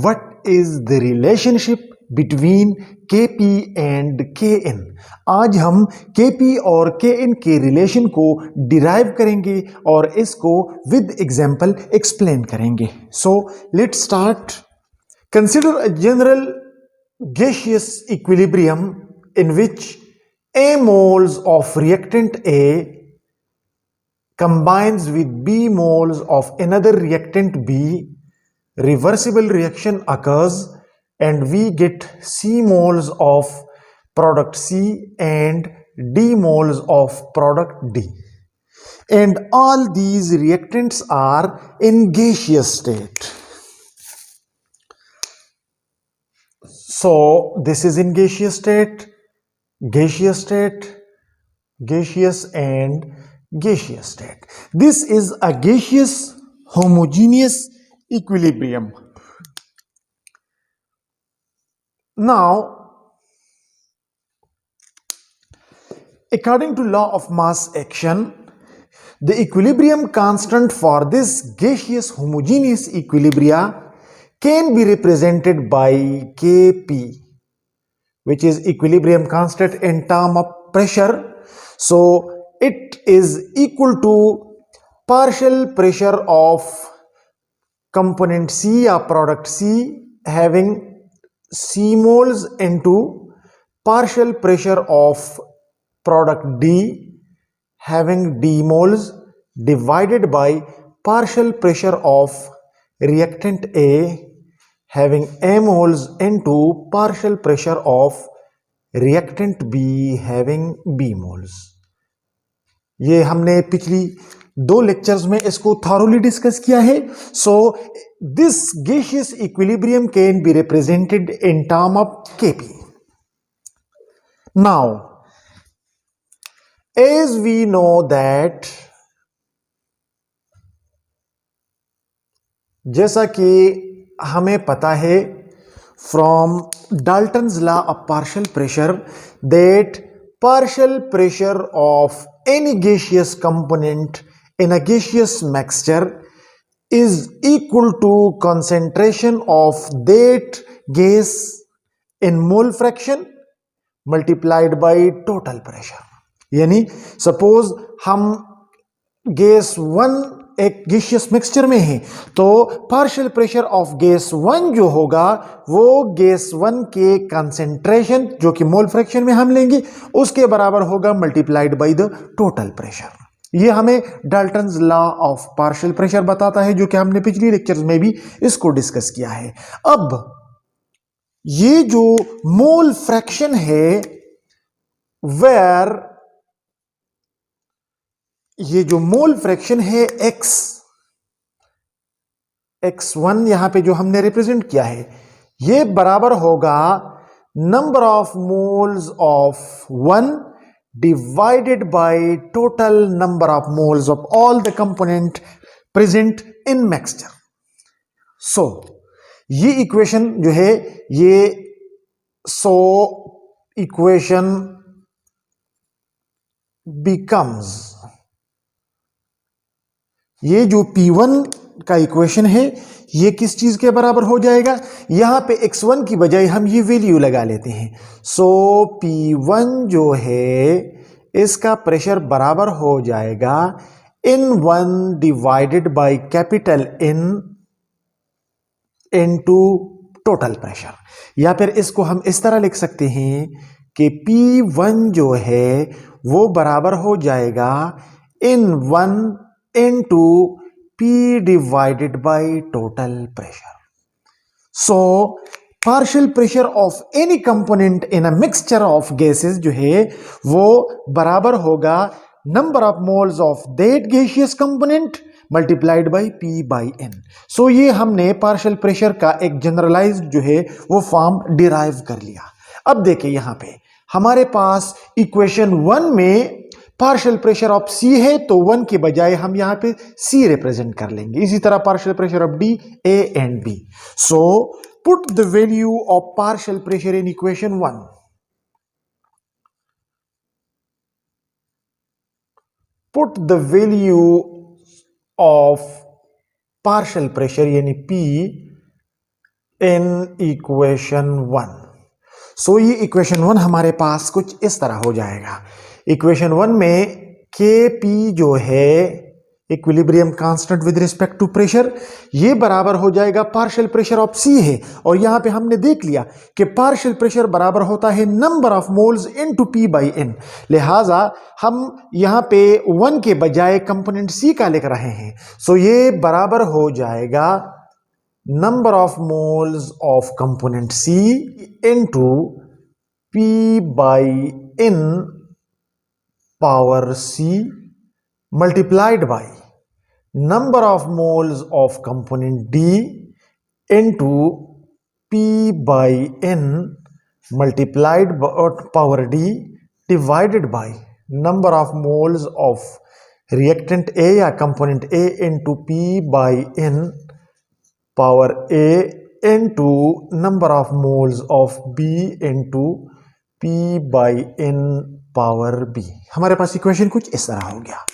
What is the relationship between Kp and Kn? आज हम Kp और Kn के रिलेशन को डिराइव करेंगे और इसको विद एग्जाम्पल एक्सप्लेन करेंगे। So let's start. Consider a general gaseous equilibrium in which A moles of reactant A combines with B moles of another reactant B. Reversible reaction occurs and we get C moles of product C and D moles of product D, and all these reactants are in gaseous state. So this is in gaseous state, gaseous state, gaseous and gaseous state. This is a gaseous homogeneous equilibrium. Now, according to law of mass action, the equilibrium constant for this gaseous homogeneous equilibria can be represented by Kp, which is equilibrium constant in term of pressure. So it is equal to partial pressure of component C or product C having C moles into partial pressure of product D having D moles divided by partial pressure of reactant A having A moles into partial pressure of reactant B having B moles. ये हमने पिछली 2 lectures में इसको thoroughly discuss किया है. So this gaseous equilibrium can be represented in term of Kp. Now, as we know that, जैसा कि हमें पता है from Dalton's law of partial pressure that partial pressure of any gaseous component in a gaseous mixture is equal to concentration of that gas in mole fraction multiplied by total pressure. यानी suppose हम gas 1 एक gaseous mixture में है तो partial pressure of gas 1 जो होगा वो gas 1 के कंसेंट्रेशन जो कि मोल फ्रैक्शन में हम लेंगे उसके बराबर होगा multiplied by the total pressure. ये हमें Dalton's law of partial pressure बताता है जो कि हमने पिछली लेक्चर्स में भी इसको डिस्कस किया है. अब ये जो मोल फ्रैक्शन है वेयर ये जो मोल फ्रैक्शन है x1 यहां पे जो हमने रिप्रेजेंट किया है ये बराबर होगा number of moles of 1 divided by total number of moles of all the component present in mixture. So ये इक्वेशन जो है ये इक्वेशन becomes ये जो P1 का इक्वेशन है ये किस चीज के बराबर हो जाएगा. यहां पे x1 की बजाय हम ये वैल्यू लगा लेते हैं. सो P1 जो है इसका प्रेशर बराबर हो जाएगा N1 divided by capital N into total pressure. या फिर इसको हम इस तरह लिख सकते हैं कि P1 जो है वो बराबर हो जाएगा N1 into P divided by total pressure. So, partial pressure of any component in a mixture of gases जो है वो बराबर होगा number of moles of that gaseous component multiplied by P by N. So, ये हमने partial pressure का एक generalized जो है वो फॉर्म डिराइव कर लिया. अब देखिए यहां पे हमारे पास इक्वेशन 1 में पार्शियल प्रेशर ऑफ सी है तो 1 के बजाय हम यहां पे सी रिप्रेजेंट कर लेंगे. इसी तरह partial pressure of D A and B. So put the value of partial pressure in equation 1. Put the value of partial pressure यानी पी इन इक्वेशन 1. सो ये इक्वेशन 1 हमारे पास कुछ इस तरह हो जाएगा. इक्वेशन 1 में Kp जो है equilibrium constant with respect to pressure ये बराबर हो जाएगा पार्शियल प्रेशर ऑफ C है. और यहां पे हमने देख लिया कि पार्शियल प्रेशर बराबर होता है number of moles into P by N. लिहाजा हम यहां पे 1 के बजाय कंपोनेंट C का लिख रहे हैं. सो ये बराबर हो जाएगा number of moles of component C into P by N power C multiplied by number of moles of component D into P by N multiplied by power D divided by number of moles of reactant A या component A into P by N power A into number of moles of B into P by N power B। हमारे पास equation कुछ इस तरह हो गया।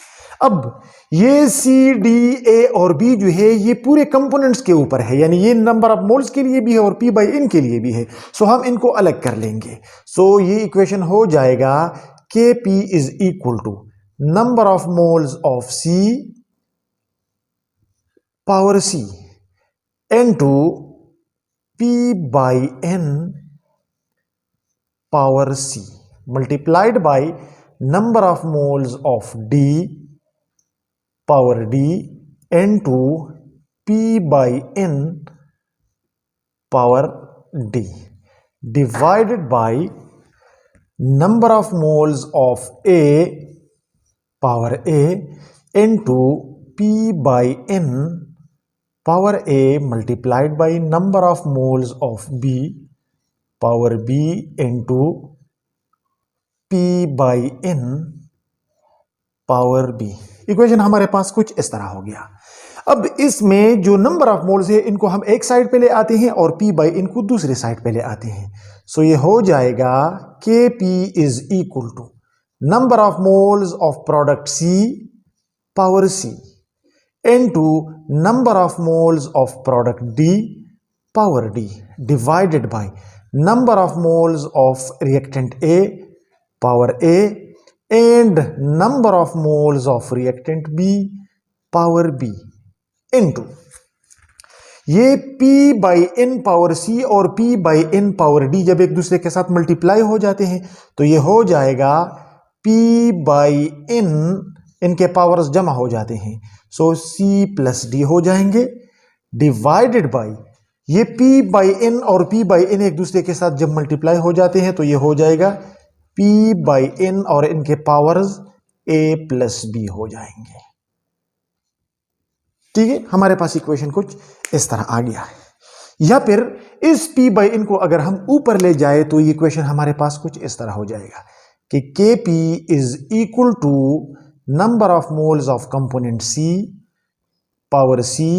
अब ये C, D, A और B जो है ये पूरे कंपोनेंट्स के ऊपर है, यानी ये नंबर ऑफ मोल्स के लिए भी है और P बाई N के लिए भी है। सो हम इनको अलग कर लेंगे। सो ये इक्वेशन हो जाएगा Kp is equal to number of moles of C power C into P by N power C multiplied by number of moles of D power D into P by N power D divided by number of moles of A power A into P by N power A multiplied by number of moles of B power B into P by N power B. Equation हमारे पास कुछ इस तरह हो गया। अब इसमें जो नंबर ऑफ मोल्स है इनको हम एक साइड पे ले आते हैं और P बाई इनको दूसरे साइड पे ले आते हैं। सो ये हो जाएगा Kp is equal to number of moles of product C power C into number of moles of product D power D divided by number of moles of reactant A power A and number of moles of reactant B power B into ये P by N power C और P by N power D जब एक दूसरे के साथ multiply हो जाते हैं तो ये हो जाएगा P by N, इनके पावर्स जमा हो जाते हैं सो C प्लस D हो जाएंगे डिवाइडेड बाय ये P by N और P by N एक दूसरे के साथ जब मल्टीप्लाई हो जाते हैं तो ये हो जाएगा P बाई N और इनके पावर्स A प्लस B हो जाएंगे। ठीक है, हमारे पास इक्वेशन कुछ इस तरह आ गया है। या फिर इस P बाई N को अगर हम ऊपर ले जाए तो ये इक्वेशन हमारे पास कुछ इस तरह हो जाएगा कि Kp is equal to number of moles of component C power C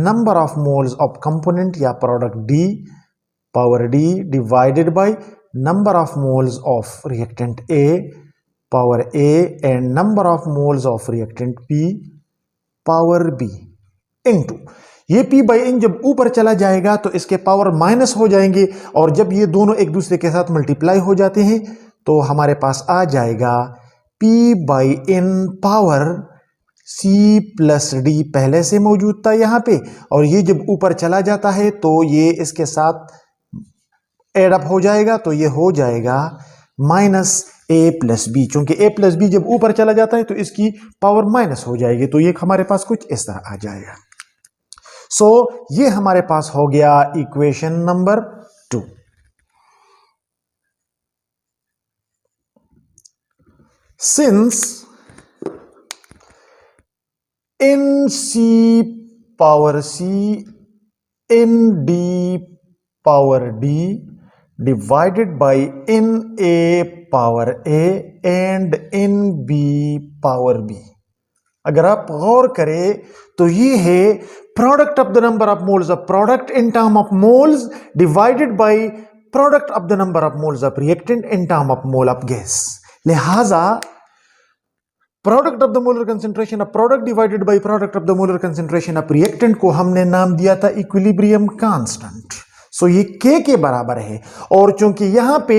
number of moles of component या product D power D divided by number of moles of reactant A power A and number of moles of reactant P power B into ये P by N जब ऊपर चला जाएगा तो इसके power minus हो जाएंगे और जब ये दोनों एक दूसरे के साथ मल्टीप्लाई हो जाते हैं तो हमारे पास आ जाएगा P by N power C plus D पहले से मौजूद था यहाँ पे और ये जब ऊपर चला जाता है तो ये इसके साथ एड अप हो जाएगा तो ये हो जाएगा माइनस A प्लस बी। चूंकि A प्लस बी जब ऊपर चला जाता है तो इसकी पावर माइनस हो जाएगी तो ये हमारे पास कुछ इस तरह आ जाएगा। सो ये हमारे पास हो गया equation number 2। Since n C power C n D power D divided by in A power A and in B power B। अगर आप गौर करें तो ये है product of the number of moles of product in term of moles divided by product of the number of moles of reactant in term of mole of gas. लिहाजा product of the molar concentration of product divided by product of the molar concentration of reactant को हमने नाम दिया था equilibrium constant. सो ये K के बराबर है और चूंकि यहां पे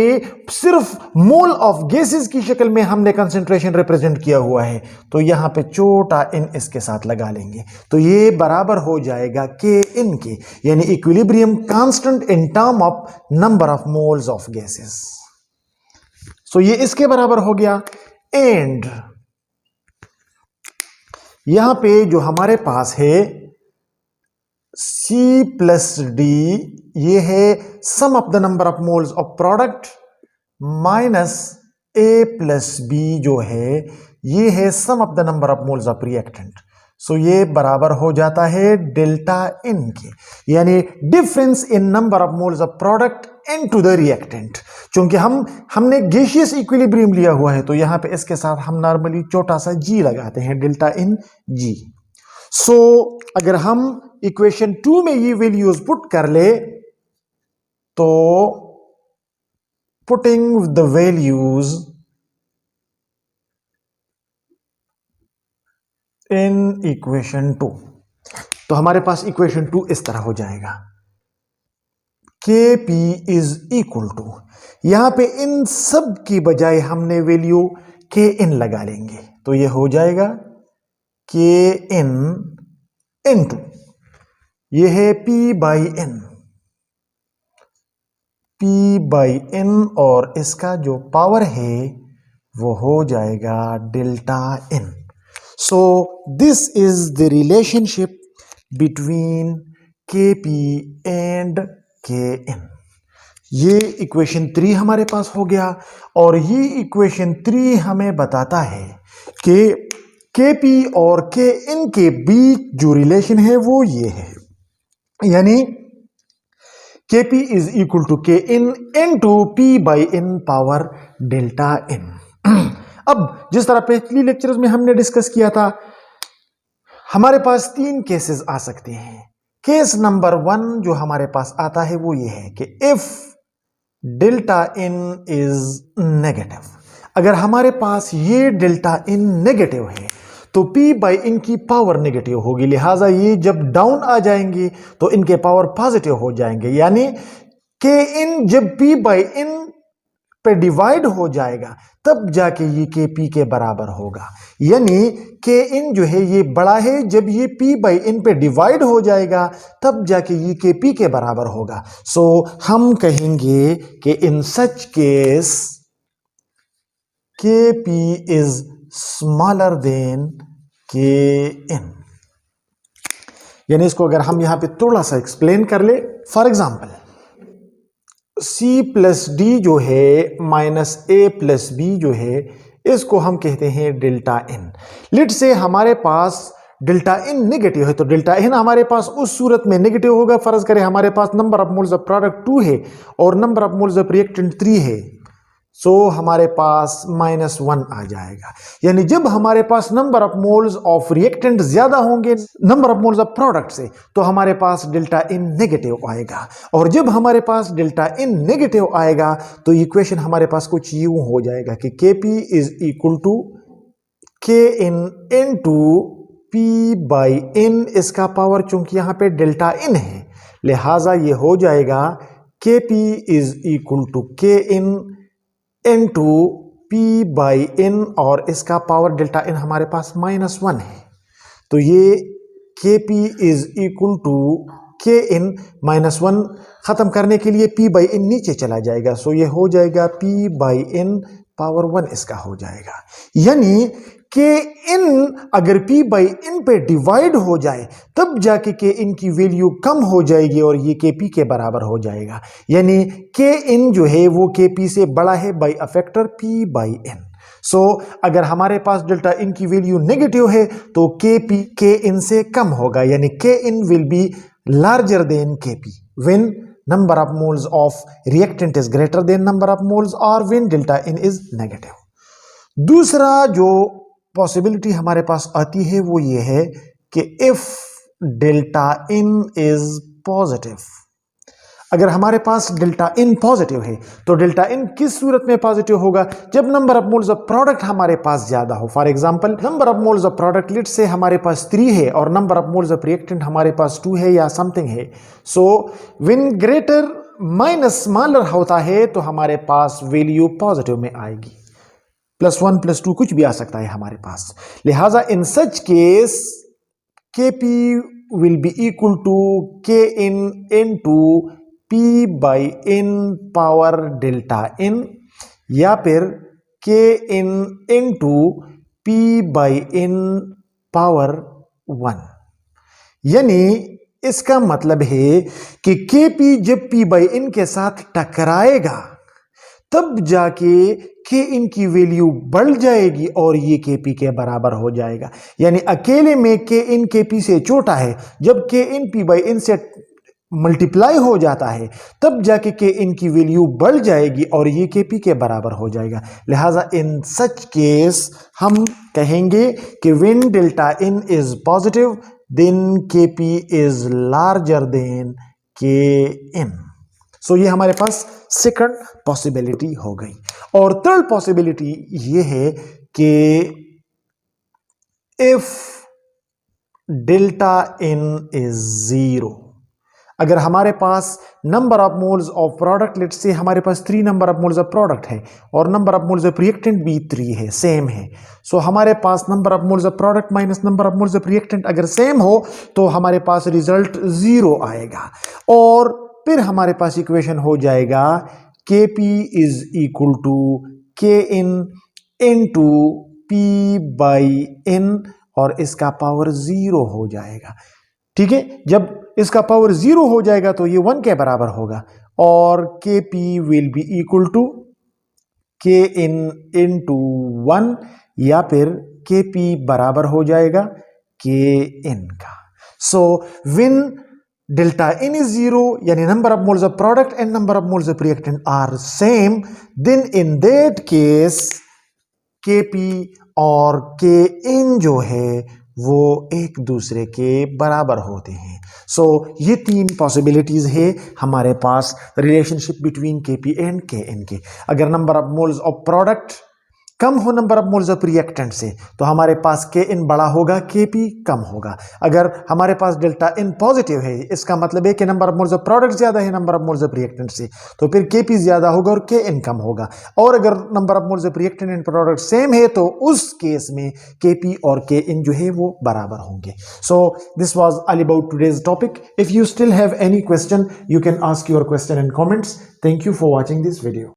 सिर्फ मोल ऑफ गैसेस की शक्ल में हमने कंसेंट्रेशन रिप्रेजेंट किया हुआ है तो यहां पे छोटा n इसके साथ लगा लेंगे तो ये बराबर हो जाएगा K in के, यानी equilibrium constant in term of number of moles of gases. So ये इसके बराबर हो गया एंड यहां पे जो हमारे पास है C प्लस D ये है sum of the number of moles of product minus A plus B जो है ये है sum of the number of moles of reactant. So ये बराबर हो जाता है डेल्टा इन के, यानी difference in number of moles of product into the reactant. चूंकि हमने गैसियस इक्विलिब्रियम लिया हुआ है तो यहां पे इसके साथ हम नॉर्मली छोटा सा जी लगाते हैं, डेल्टा इन जी। सो अगर हम इक्वेशन 2 में ये वैल्यूज पुट कर ले तो putting the values in equation 2, तो हमारे पास इक्वेशन 2 इस तरह हो जाएगा, के पी इज इक्वल टू, यहां पे इन सब की बजाय हमने वैल्यू के इन लगा लेंगे तो ये हो जाएगा के इन टू, ये है पी बाई एन और इसका जो पावर है वो हो जाएगा delta in. So this is the relationship between Kp and Kn। ये इक्वेशन 3 हमारे पास हो गया और ये इक्वेशन 3 हमें बताता है कि Kp और Kn के बीच जो रिलेशन है वो ये है, यानी Kp is equal to Kn into P by N power delta N। अब जिस तरह पिछली लेक्चर्स में हमने डिस्कस किया था, हमारे पास 3 केसेस आ सकते हैं। केस नंबर 1 जो हमारे पास आता है वो ये है कि if delta n is negative, अगर हमारे पास ये डेल्टा इन नेगेटिव है तो P बाई इन की पावर नेगेटिव होगी, लिहाजा ये जब डाउन आ जाएंगे तो इनके पावर पॉजिटिव हो जाएंगे, यानी के इन जब P बाई इन पे डिवाइड हो जाएगा तब जाके ये के पी के बराबर होगा, यानी के इन जो है ये बड़ा है, जब ये P बाई इन पे डिवाइड हो जाएगा तब जाके ये के पी के बराबर होगा। सो हम कहेंगे कि इन such case K P is smaller then K इन, यानी इसको अगर हम यहां पे थोड़ा सा एक्सप्लेन कर ले, for example C plus D जो है माइनस ए प्लस बी जो है इसको हम कहते हैं डेल्टा इन। लेट से हमारे पास डेल्टा इन नेगेटिव है तो डेल्टा इन हमारे पास उस सूरत में नेगेटिव होगा, फर्ज करें हमारे पास number of moles of product 2 है और number of moles of reactant 3 है, सो हमारे पास -1 आ जाएगा, यानी जब हमारे पास number of moles of reactant ज्यादा होंगे number of moles of product से तो हमारे पास डेल्टा इन नेगेटिव आएगा, और जब हमारे पास डेल्टा इन नेगेटिव आएगा तो इक्वेशन हमारे पास कुछ यूं हो जाएगा कि Kp is equal to Kn into P by N, इसका पावर चूंकि यहां पे डेल्टा इन है लिहाजा ये हो जाएगा Kp is equal to Kn into P by N और इसका पावर डेल्टा N हमारे पास -1 है, तो ये Kp is equal to Kn -1 खत्म करने के लिए P बाई N नीचे चला जाएगा, सो ये हो जाएगा P बाई N पावर 1 इसका हो जाएगा, यानी Kn अगर P बाई N पे डिवाइड हो जाए तब जाके Kn की वैल्यू कम हो जाएगी और ये Kp के बराबर हो जाएगा, यानी Kn जो है वो Kp से बड़ा है by a factor P by N। सो अगर हमारे पास डेल्टा इन की वैल्यू नेगेटिव है तो Kp Kn से कम होगा, यानी Kn will be larger than Kp when number of moles of reactant is greater than number of moles और when delta n is negative. दूसरा जो पॉसिबिलिटी हमारे पास आती है वो ये है कि if delta n is positive, अगर हमारे पास डेल्टा इन पॉजिटिव है तो डेल्टा इन किस सूरत में पॉजिटिव होगा, जब number of moles of product हमारे पास ज्यादा हो। For example number of moles of product let say हमारे पास 3 है और number of moles of reactant हमारे पास 2 है या समथिंग है, so when greater minus smaller होता है तो हमारे पास वैल्यू पॉजिटिव में आएगी, +1 +2 कुछ भी आ सकता है हमारे पास, लिहाजा in such case Kp will be equal to Kn into P by N power delta N या फिर Kn into P by N power 1, यानी इसका मतलब है कि Kp जब P बाई N के साथ टकराएगा तब जाके के इन की वैल्यू बढ़ जाएगी और ये के पी के बराबर हो जाएगा। यानी अकेले में के इन के पी से छोटा है, जब के इन पी बाई इन से मल्टीप्लाई हो जाता है तब जाके के इन की वैल्यू बढ़ जाएगी और ये के पी के बराबर हो जाएगा। लिहाजा इन सच केस हम कहेंगे कि when delta n is positive then K P is larger than K n. सो ये हमारे पास सेकंड पॉसिबिलिटी हो गई। और थर्ड पॉसिबिलिटी ये है कि if delta n is zero, अगर हमारे पास number of moles of product, let say हमारे पास 3 number of moles of product है और number of moles of reactant भी 3 है, सेम है। सो हमारे पास number of moles of product minus number of moles of reactant अगर सेम हो तो हमारे पास रिजल्ट 0 आएगा और फिर हमारे पास इक्वेशन हो जाएगा के P is equal to K n to P by इन और इसका पावर 0 हो जाएगा। ठीक है, जब इसका पावर 0 हो जाएगा तो ये 1 के बराबर होगा और K P will be equal to K n to 1 या फिर के पी बराबर हो जाएगा के इन का। So when delta n is 0 यानी number of moles of product and number of moles of reactant are same, then in that case K P और K इन जो है वो एक दूसरे के बराबर होते हैं। सो ये 3 पॉसिबिलिटीज है हमारे पास relationship between K P and K n के। अगर number of moles of product कम हो number of moles of reactant से तो हमारे पास के इन बड़ा होगा, के पी कम होगा। अगर हमारे पास डेल्टा इन पॉजिटिव है इसका मतलब है कि number of moles of product ज्यादा है number of moles of reactant से, तो फिर के पी ज्यादा होगा और के इन कम होगा। और अगर number of moles of reactant and product same है तो उस केस में के पी और के इन जो है वो बराबर होंगे। So this was all about today's topic. If you still have any question you can ask your question in comments. Thank you for watching this video.